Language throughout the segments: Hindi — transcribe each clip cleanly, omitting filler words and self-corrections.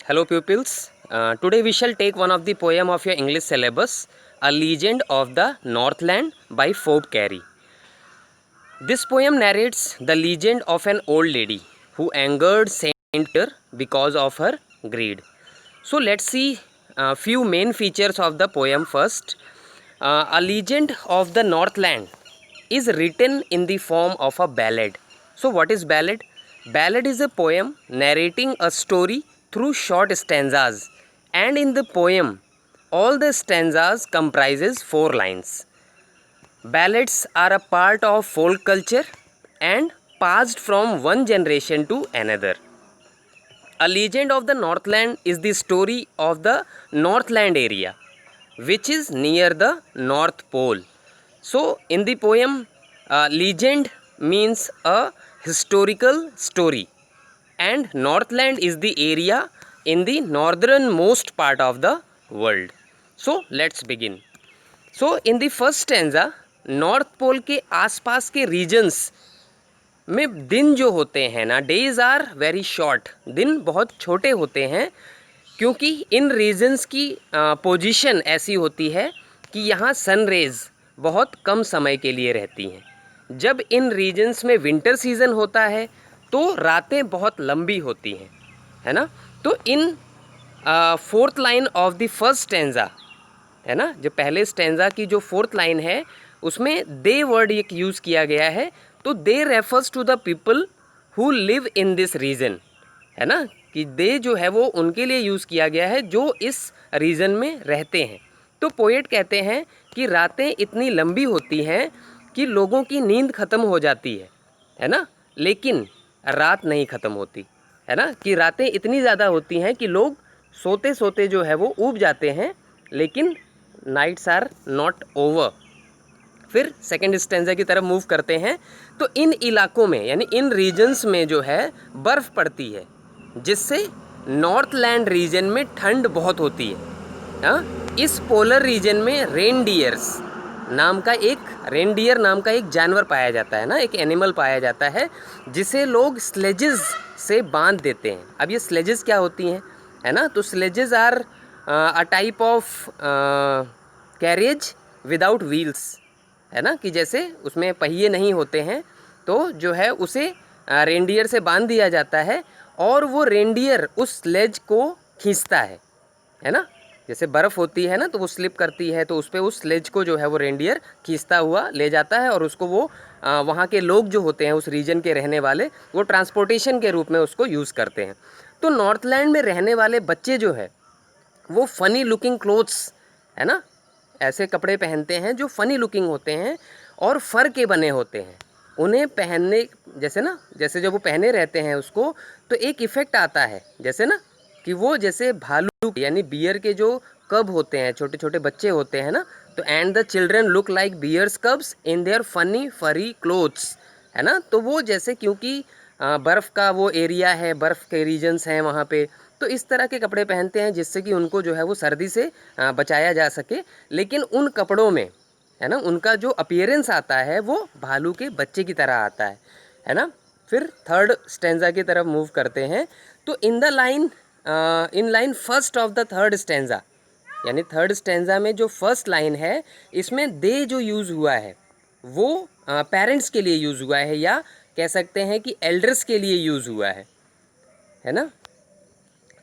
Hello pupils. Today we shall take one of the poem of your English syllabus, A Legend of the Northland by Fobe Carey. This poem narrates the legend of an old lady who angered Saint Peter because of her greed. So let's see a few main features of the poem first. A Legend of the Northland is written in the form of a ballad. So what is ballad? Ballad is a poem narrating a story through short stanzas, and in the poem all the stanzas comprises 4 lines. Ballads are a part of folk culture and passed from one generation to another. A Legend of the Northland is the story of the Northland area, which is near the North Pole. So, in the poem, legend means a historical story, and Northland is the area in the northernmost part of the world. So, let's begin. So, in the first stanza, North Pole के आसपास के रीजन्स में दिन जो होते हैं ना, डेज आर वेरी शॉर्ट, दिन बहुत छोटे होते हैं, क्योंकि इन रीजन्स की पोजीशन ऐसी होती है कि यहाँ सन रेज बहुत कम समय के लिए रहती हैं। जब इन रीजन्स में विंटर सीज़न होता है तो रातें बहुत लंबी होती हैं, है ना। तो in fourth line of the first stanza, है ना, जो पहले स्टैंजा की जो फोर्थ लाइन है उसमें दे वर्ड एक यूज़ किया गया है। तो they refers to the people who live in this region, है ना, कि दे जो है वो उनके लिए यूज़ किया गया है जो इस रीजन में रहते हैं। तो पोएट कहते हैं कि रातें इतनी लंबी होती हैं कि लोगों की नींद ख़त्म हो जाती है ना, लेकिन रात नहीं ख़त्म होती, है ना, कि रातें इतनी ज़्यादा होती हैं कि लोग सोते सोते जो है वो ऊब जाते हैं, लेकिन नाइट्स आर नॉट ओवर। फिर सेकेंड स्टेंजा की तरफ मूव करते हैं। तो इन इलाकों में यानी इन रीजन्स में जो है बर्फ़ पड़ती है, जिससे नॉर्थलैंड रीजन में ठंड बहुत होती है। हाँ, इस पोलर रीजन में रेनडियर नाम का एक जानवर पाया जाता है ना, एक एनिमल पाया जाता है जिसे लोग स्लेजेस से बांध देते हैं। अब ये स्लेजेस क्या होती हैं, है ना, तो sledges are a type of carriage without wheels, है ना, कि जैसे उसमें पहिए नहीं होते हैं, तो जो है उसे रेंडियर से बांध दिया जाता है और वो रेंडियर उस स्लेज को खींचता है ना। जैसे बर्फ़ होती है ना तो वो स्लिप करती है, तो उस पर उस स्लेज को जो है वो रेंडियर खींचता हुआ ले जाता है और उसको वो वहाँ के लोग जो होते हैं उस रीजन के रहने वाले वो ट्रांसपोर्टेशन के रूप में उसको यूज़ करते हैं। तो नॉर्थलैंड में रहने वाले बच्चे जो है वो फ़नी लुकिंग क्लोथ्स, है ना, ऐसे कपड़े पहनते हैं जो फ़नी लुकिंग होते हैं और फर के बने होते हैं। उन्हें पहनने जैसे जब वो पहने रहते हैं उसको, तो एक इफ़ेक्ट आता है जैसे ना कि वो जैसे भालू यानी बियर के जो कब होते हैं, छोटे छोटे बच्चे होते हैं ना, तो and the children look like bears cubs in their funny furry clothes, है ना। तो वो जैसे क्योंकि बर्फ़ का वो एरिया है, बर्फ़ के रीजन्स हैं वहाँ पे, तो इस तरह के कपड़े पहनते हैं जिससे कि उनको जो है वो सर्दी से बचाया जा सके। लेकिन उन कपड़ों में, है ना, उनका जो अपीयरेंस आता है वो भालू के बच्चे की तरह आता है ना। फिर थर्ड स्टेंजा की तरफ मूव करते हैं। तो in line first of the third stanza, यानी थर्ड स्टेंजा में जो फर्स्ट लाइन है इसमें दे जो यूज़ हुआ है वो पेरेंट्स के लिए यूज़ हुआ है, या कह सकते हैं कि एल्डर्स के लिए यूज़ हुआ है ना।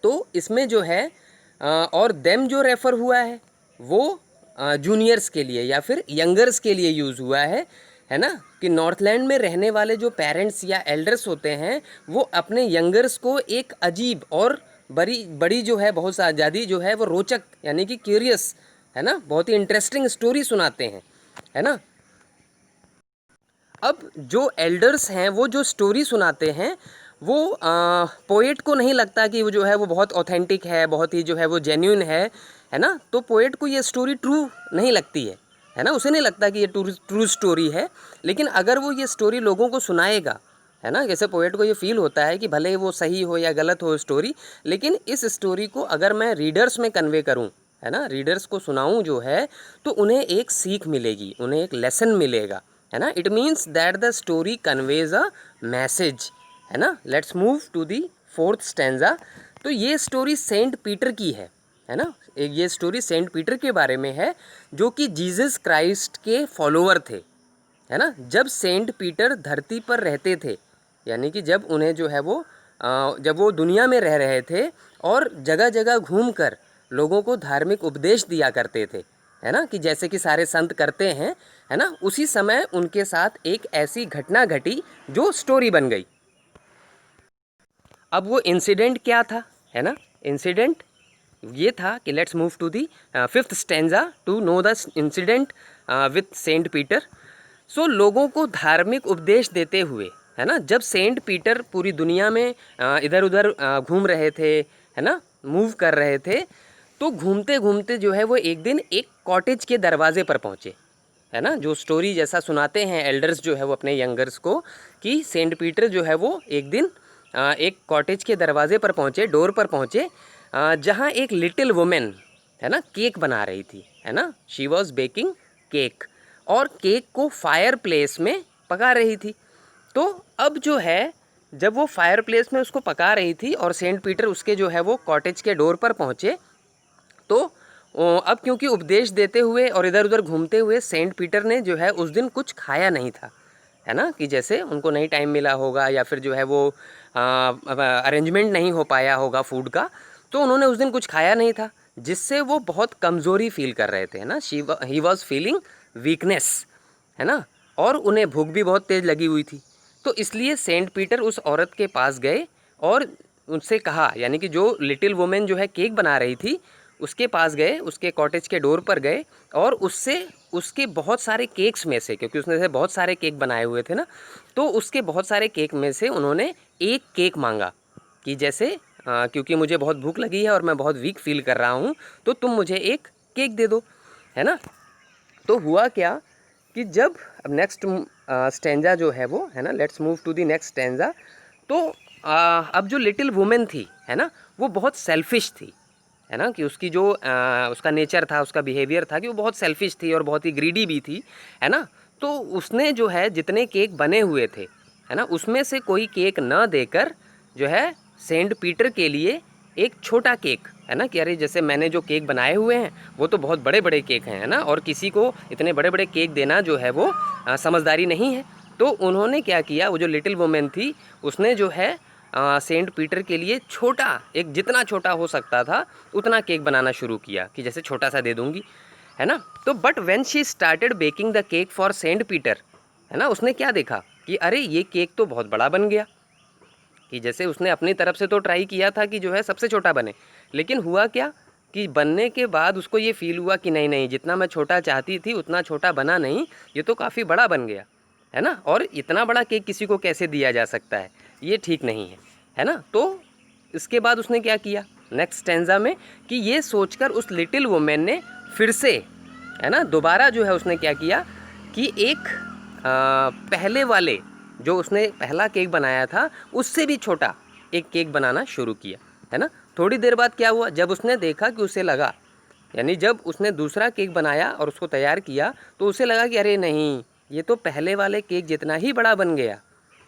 तो इसमें जो है और देम जो रेफ़र हुआ है वो जूनियर्स के लिए या फिर यंगर्स के लिए यूज़ हुआ है ना, कि नॉर्थलैंड में रहने वाले जो पेरेंट्स या एल्डर्स होते हैं वो अपने यंगर्स को एक अजीब और बड़ी बड़ी जो है बहुत ज़्यादा जो है वो रोचक यानी कि क्यूरियस, है ना, बहुत ही इंटरेस्टिंग स्टोरी सुनाते हैं, है ना। अब जो एल्डर्स हैं वो जो स्टोरी सुनाते हैं वो पोएट को नहीं लगता कि वो जो है वो बहुत ऑथेंटिक है, बहुत ही जो है वो जेन्युइन है ना। तो पोएट को ये स्टोरी ट्रू नहीं लगती है ना, उसे नहीं लगता कि ये ट्रू स्टोरी है। लेकिन अगर वो ये स्टोरी लोगों को सुनाएगा, है ना, जैसे पोएट को ये फील होता है कि भले वो सही हो या गलत हो स्टोरी, लेकिन इस स्टोरी को अगर मैं रीडर्स में कन्वे करूँ, है ना, रीडर्स को सुनाऊँ जो है, तो उन्हें एक सीख मिलेगी, उन्हें एक लेसन मिलेगा, है ना। It means that the story conveys a message, है ना। Let's move to the fourth stanza. तो ये स्टोरी सेंट पीटर की है ना। एक ये स्टोरी सेंट पीटर के बारे में है, जो कि जीसस क्राइस्ट के फॉलोअर थे, है ना। जब सेंट पीटर धरती पर रहते थे, यानी कि जब उन्हें जो है वो जब वो दुनिया में रह रहे थे और जगह जगह घूमकर लोगों को धार्मिक उपदेश दिया करते थे, है ना, कि जैसे कि सारे संत करते हैं, है ना। उसी समय उनके साथ एक ऐसी घटना घटी जो स्टोरी बन गई। अब वो इंसिडेंट क्या था, है ना। इंसिडेंट ये था कि let's move to the 5th stanza to know the incident with Saint Peter. So लोगों को धार्मिक उपदेश देते हुए, है ना, जब सेंट पीटर पूरी दुनिया में इधर उधर घूम रहे थे, है ना, मूव कर रहे थे, तो घूमते घूमते जो है वो एक दिन एक कॉटेज के दरवाजे पर पहुँचे, है ना। जो स्टोरी जैसा सुनाते हैं एल्डर्स जो है वो अपने यंगर्स को, कि सेंट पीटर जो है वो एक दिन एक कॉटेज के दरवाजे पर पहुँचे, डोर पर पहुँचे, जहाँ एक लिटिल वुमेन, है ना, केक बना रही थी, है ना। शी वॉज बेकिंग केक, और केक को फायर प्लेस में पका रही थी। तो अब जो है, जब वो फायर प्लेस में उसको पका रही थी और सेंट पीटर उसके जो है वो कॉटेज के डोर पर पहुँचे, तो अब क्योंकि उपदेश देते हुए और इधर उधर घूमते हुए सेंट पीटर ने जो है उस दिन कुछ खाया नहीं था, है ना, कि जैसे उनको नहीं टाइम मिला होगा या फिर जो है वो अरेंजमेंट नहीं हो पाया होगा फूड का, तो उन्होंने उस दिन कुछ खाया नहीं था, जिससे वो बहुत कमज़ोरी फील कर रहे थे, है ना। ही वॉज फीलिंग वीकनेस, है ना, और उन्हें भूख भी बहुत तेज़ लगी हुई थी। तो इसलिए सेंट पीटर उस औरत के पास गए और उनसे कहा, यानी कि जो लिटिल वुमेन जो है केक बना रही थी उसके पास गए, उसके कॉटेज के डोर पर गए और उससे उसके बहुत सारे केक्स में से, क्योंकि उसने से बहुत सारे केक बनाए हुए थे ना, तो उसके बहुत सारे केक में से उन्होंने एक केक मांगा कि जैसे क्योंकि मुझे बहुत भूख लगी है और मैं बहुत वीक फील कर रहा हूँ, तो तुम मुझे एक केक दे दो, है ना। तो हुआ क्या कि जब नेक्स्ट स्टेंजा जो है वो, है ना, let's move to the next stanza. तो अब जो लिटिल वुमेन थी, है ना, वो बहुत सेल्फिश थी, है ना, कि उसकी जो उसका नेचर था, उसका बिहेवियर था कि वो बहुत सेल्फिश थी और बहुत ही ग्रीडी भी थी, है ना। तो उसने जो है जितने केक बने हुए थे, है ना, उसमें से कोई केक न देकर जो है सेंट पीटर के लिए एक छोटा केक, है ना, कि अरे जैसे मैंने जो केक बनाए हुए हैं वो तो बहुत बड़े बड़े केक हैं, है ना, और किसी को इतने बड़े बड़े केक देना जो है वो समझदारी नहीं है। तो उन्होंने क्या किया, वो जो लिटिल वुमेन थी उसने जो है सेंट पीटर के लिए छोटा, एक जितना छोटा हो सकता था उतना केक बनाना शुरू किया, कि जैसे छोटा सा दे दूंगी, है ना। तो but when she started baking the cake for Saint Peter, है ना, उसने क्या देखा कि अरे ये केक तो बहुत बड़ा बन गया, कि जैसे उसने अपनी तरफ से तो ट्राई किया था कि जो है सबसे छोटा बने, लेकिन हुआ क्या कि बनने के बाद उसको ये फील हुआ कि नहीं नहीं, जितना मैं छोटा चाहती थी उतना छोटा बना नहीं, ये तो काफ़ी बड़ा बन गया, है ना, और इतना बड़ा केक किसी को कैसे दिया जा सकता है, ये ठीक नहीं है ना। तो इसके बाद उसने क्या किया नेक्स्ट स्टेंजा में, कि ये सोचकर उस लिटिल वुमेन ने फिर से, है ना, दोबारा जो है उसने क्या किया कि एक पहले वाले जो उसने पहला केक बनाया था उससे भी छोटा एक केक बनाना शुरू किया, है ना। थोड़ी देर बाद क्या हुआ, जब उसने देखा कि उसे लगा, यानी जब उसने दूसरा केक बनाया और उसको तैयार किया तो उसे लगा कि अरे नहीं, ये तो पहले वाले केक जितना ही बड़ा बन गया,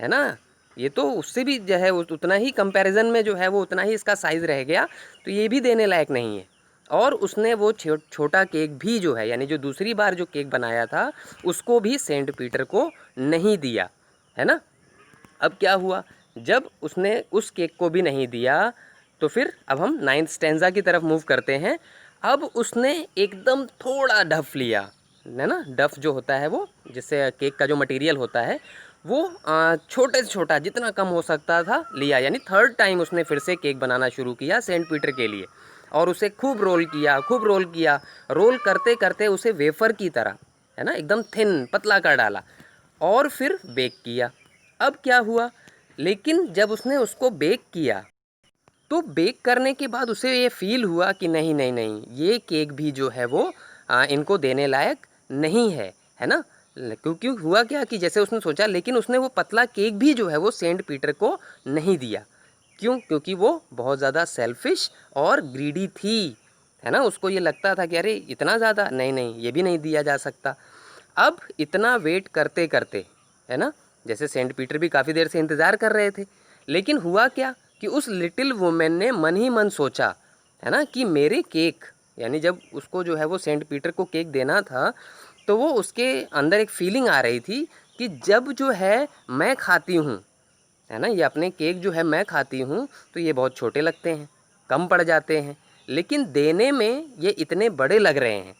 है ना, ये तो उससे भी जो है उतना ही कंपैरिजन में जो है वो उतना ही इसका साइज़ रह गया, तो ये भी देने लायक नहीं है। और उसने वो छोटा केक भी जो है, यानी जो दूसरी बार जो केक बनाया था उसको भी सेंट पीटर को नहीं दिया, है ना। अब क्या हुआ, जब उसने उस केक को भी नहीं दिया, तो फिर अब हम 9th स्टेंजा की तरफ मूव करते हैं। अब उसने एकदम थोड़ा डफ लिया, है ना, डफ जो होता है वो जिससे केक का जो मटेरियल होता है वो छोटे से छोटा जितना कम हो सकता था लिया, यानी थर्ड टाइम उसने फिर से केक बनाना शुरू किया सेंट पीटर के लिए, और उसे खूब रोल किया, खूब रोल किया, रोल करते करते उसे वेफर की तरह, है ना, एकदम थिन पतला कर डाला और फिर बेक किया। अब क्या हुआ, लेकिन जब उसने उसको बेक किया तो बेक करने के बाद उसे ये फील हुआ कि नहीं नहीं नहीं, ये केक भी जो है वो इनको देने लायक नहीं है ना। क्योंकि हुआ क्या कि जैसे उसने सोचा, लेकिन उसने वो पतला केक भी जो है वो सेंट पीटर को नहीं दिया। क्यों? क्योंकि वो बहुत ज़्यादा सेल्फिश और ग्रीडी थी, है ना। उसको ये लगता था कि अरे इतना ज़्यादा नहीं नहीं, ये भी नहीं दिया जा सकता। अब इतना वेट करते करते, है ना, जैसे सेंट पीटर भी काफ़ी देर से इंतज़ार कर रहे थे, लेकिन हुआ क्या कि उस लिटिल वुमेन ने मन ही मन सोचा, है ना, कि मेरे केक, यानी जब उसको जो है वो सेंट पीटर को केक देना था, तो वो उसके अंदर एक फीलिंग आ रही थी कि जब जो है मैं खाती हूँ, है ना, ये अपने केक जो है मैं खाती हूँ तो ये बहुत छोटे लगते हैं, कम पड़ जाते हैं, लेकिन देने में ये इतने बड़े लग रहे हैं,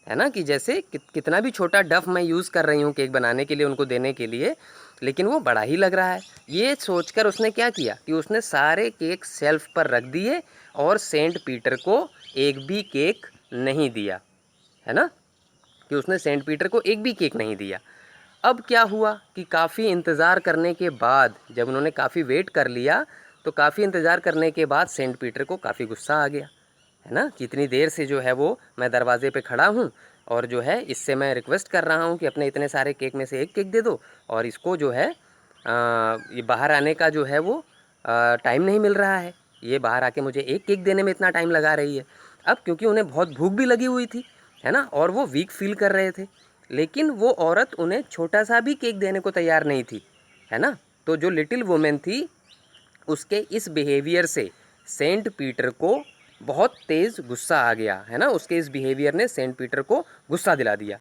है ना, कि जैसे कितना भी छोटा डफ़ मैं यूज़ कर रही हूँ केक बनाने के लिए, उनको देने के लिए, लेकिन वो बड़ा ही लग रहा है। ये सोचकर उसने क्या किया कि उसने सारे केक शेल्फ पर रख दिए और सेंट पीटर को एक भी केक नहीं दिया, है ना, कि उसने सेंट पीटर को एक भी केक नहीं दिया। अब क्या हुआ कि काफ़ी इंतज़ार करने के बाद, जब उन्होंने काफ़ी वेट कर लिया, तो काफ़ी इंतज़ार करने के बाद सेंट पीटर को काफ़ी गुस्सा आ गया, है ना, कि इतनी देर से जो है वो मैं दरवाज़े पे खड़ा हूँ और जो है इससे मैं रिक्वेस्ट कर रहा हूँ कि अपने इतने सारे केक में से एक केक दे दो, और इसको जो है ये बाहर आने का जो है वो टाइम नहीं मिल रहा है, ये बाहर आके मुझे एक केक देने में इतना टाइम लगा रही है। अब क्योंकि उन्हें बहुत भूख भी लगी हुई थी, है ना, और वो वीक फील कर रहे थे, लेकिन वो औरत उन्हें छोटा सा भी केक देने को तैयार नहीं थी, है ना। तो जो लिटिल वुमेन थी, उसके इस बिहेवियर से सेंट पीटर को बहुत तेज़ गुस्सा आ गया, है ना, उसके इस बिहेवियर ने सेंट पीटर को गुस्सा दिला दिया।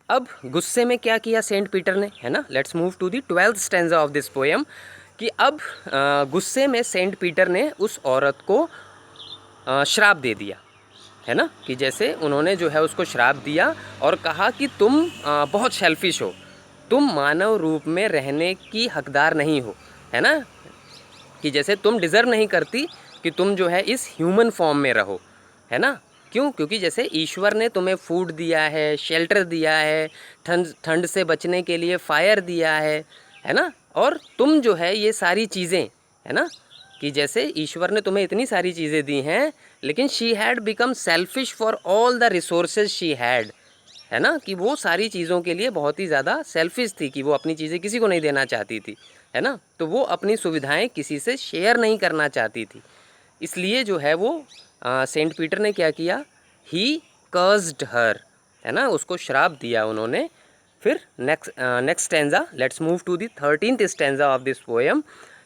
अब गुस्से में क्या किया सेंट पीटर ने, है ना, let's move to the 12th stanza of this poem, कि अब गुस्से में सेंट पीटर ने उस औरत को श्राप दे दिया, है ना, कि जैसे उन्होंने जो है उसको श्राप दिया और कहा कि तुम बहुत सेल्फिश हो, तुम मानव रूप में रहने की हकदार नहीं हो, है ना, कि जैसे तुम डिज़र्व नहीं करती कि तुम जो है इस ह्यूमन फॉर्म में रहो, है ना। क्यों? क्योंकि जैसे ईश्वर ने तुम्हें फूड दिया है, शेल्टर दिया है, ठंड ठंड से बचने के लिए फायर दिया है ना, और तुम जो है ये सारी चीज़ें, है ना, कि जैसे ईश्वर ने तुम्हें इतनी सारी चीज़ें दी हैं, लेकिन she had become selfish for all the resources she had, है ना, कि वो सारी चीज़ों के लिए बहुत ही ज़्यादा सेल्फिश थी, कि वो अपनी चीज़ें किसी को नहीं देना चाहती थी, है ना, तो वो अपनी सुविधाएं किसी से शेयर नहीं करना चाहती थी। इसलिए जो है वो सेंट पीटर ने क्या किया, ही कर्स्ड हर, है ना, उसको श्राप दिया उन्होंने। फिर next stanza, let's move to the 13th stanza of this poem,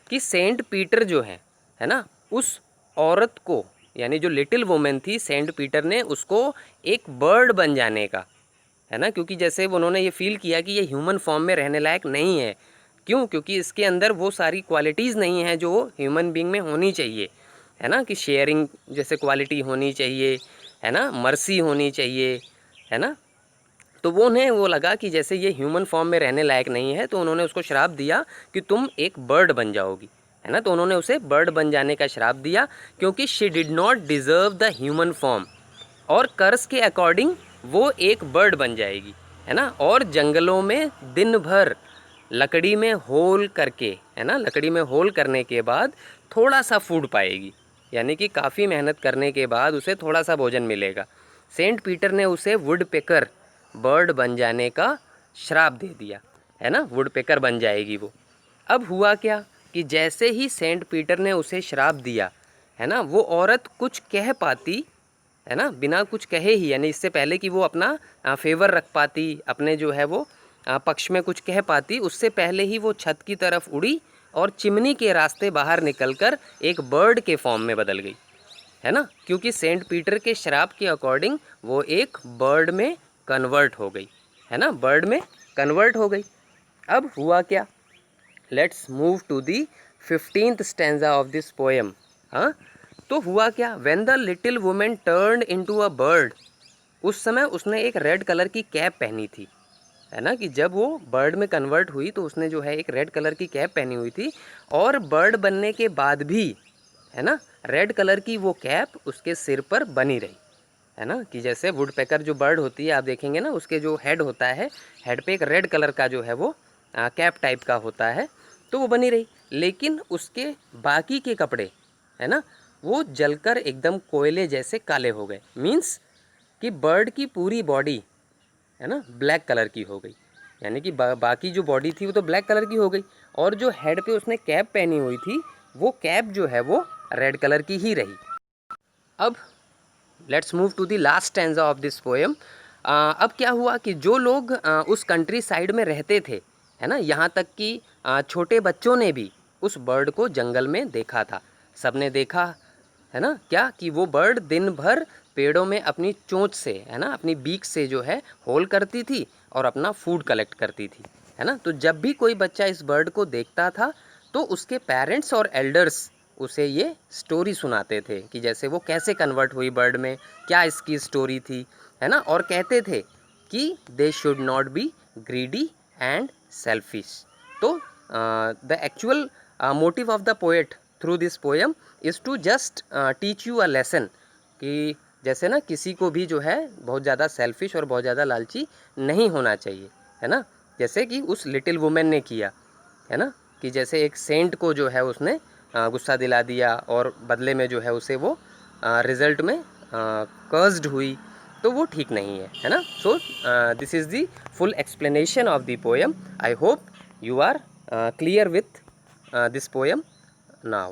कि सेंट पीटर जो है ना, उस औरत को, यानी जो लिटिल वुमेन थी, सेंट पीटर ने उसको एक बर्ड बन जाने का, है ना, क्योंकि जैसे उन्होंने ये फील किया कि ये ह्यूमन फॉर्म में रहने लायक नहीं है। क्यों? क्योंकि इसके अंदर वो सारी क्वालिटीज़ नहीं हैं जो ह्यूमन बीइंग में होनी चाहिए, है ना, कि शेयरिंग जैसे क्वालिटी होनी चाहिए, है ना, मर्सी होनी चाहिए, है ना। तो वो उन्हें वो लगा कि जैसे ये ह्यूमन फॉर्म में रहने लायक नहीं है, तो उन्होंने उसको श्राप दिया कि तुम एक बर्ड बन जाओगी, है ना, तो उन्होंने उसे बर्ड बन जाने का श्राप दिया, क्योंकि she did not deserve the human form, और कर्स के अकॉर्डिंग वो एक बर्ड बन जाएगी, है ना, और जंगलों में दिन भर लकड़ी में होल करके, है ना, लकड़ी में होल करने के बाद थोड़ा सा फूड पाएगी, यानी कि काफ़ी मेहनत करने के बाद उसे थोड़ा सा भोजन मिलेगा। सेंट पीटर ने उसे वुड पेकर, बर्ड बन जाने का श्राप दे दिया, है ना, वुड पेकर बन जाएगी वो। अब हुआ क्या कि जैसे ही सेंट पीटर ने उसे श्राप दिया, है ना, वो औरत कुछ कह पाती, है ना, बिना कुछ कहे ही, यानी इससे पहले कि वो अपना फेवर रख पाती, अपने जो है वो पक्ष में कुछ कह पाती, उससे पहले ही वो छत की तरफ उड़ी और चिमनी के रास्ते बाहर निकलकर एक बर्ड के फॉर्म में बदल गई, है ना, क्योंकि सेंट पीटर के श्राप के अकॉर्डिंग वो एक बर्ड में कन्वर्ट हो गई, है ना, बर्ड में कन्वर्ट हो गई। अब हुआ क्या, let's move to the 15th stanza of this poem. हाँ, तो हुआ क्या, when the little women turned into a bird, उस समय उसने एक रेड कलर की कैप पहनी थी, है ना, कि जब वो बर्ड में कन्वर्ट हुई तो उसने जो है एक रेड कलर की कैप पहनी हुई थी, और बर्ड बनने के बाद भी, है ना, रेड कलर की वो कैप उसके सिर पर बनी रही, है ना, कि जैसे वुड पेकर जो बर्ड होती है आप देखेंगे ना, उसके जो हेड होता है, हेड पे एक रेड कलर का जो है वो कैप टाइप का होता है, तो वो बनी रही, लेकिन उसके बाकी के कपड़े, है ना, वो जलकर एकदम कोयले जैसे काले हो गए। मीन्स कि बर्ड की पूरी बॉडी, है ना, ब्लैक कलर की हो गई, यानी कि बाकी जो बॉडी थी वो तो ब्लैक कलर की हो गई, और जो हेड पे उसने कैप पहनी हुई थी, वो कैप जो है वो रेड कलर की ही रही। अब let's move to the last stanza of this poem. अब क्या हुआ कि जो लोग उस कंट्री साइड में रहते थे, है ना, यहाँ तक कि छोटे बच्चों ने भी उस बर्ड को जंगल में देखा था, सबने देखा है ना क्या कि वो बर्ड दिन भर पेड़ों में अपनी चोंच से, है ना, अपनी बीक से जो है होल करती थी और अपना फूड कलेक्ट करती थी, है ना। तो जब भी कोई बच्चा इस बर्ड को देखता था तो उसके पेरेंट्स और एल्डर्स उसे ये स्टोरी सुनाते थे कि जैसे वो कैसे कन्वर्ट हुई बर्ड में, क्या इसकी स्टोरी थी, है ना। और कहते थे कि they should not be greedy and selfish. तो the actual motive of the poet through this poem is to just teach you a lesson कि जैसे ना किसी को भी जो है बहुत ज़्यादा सेल्फिश और बहुत ज़्यादा लालची नहीं होना चाहिए, है ना। जैसे कि उस लिटिल वुमेन ने किया, है ना, कि जैसे एक सेंट को जो है उसने गुस्सा दिला दिया और बदले में जो है उसे वो रिज़ल्ट में कर्स्ड हुई, तो वो ठीक नहीं है ना। So this is the full explanation of the poem. I hope you are clear with this poem now.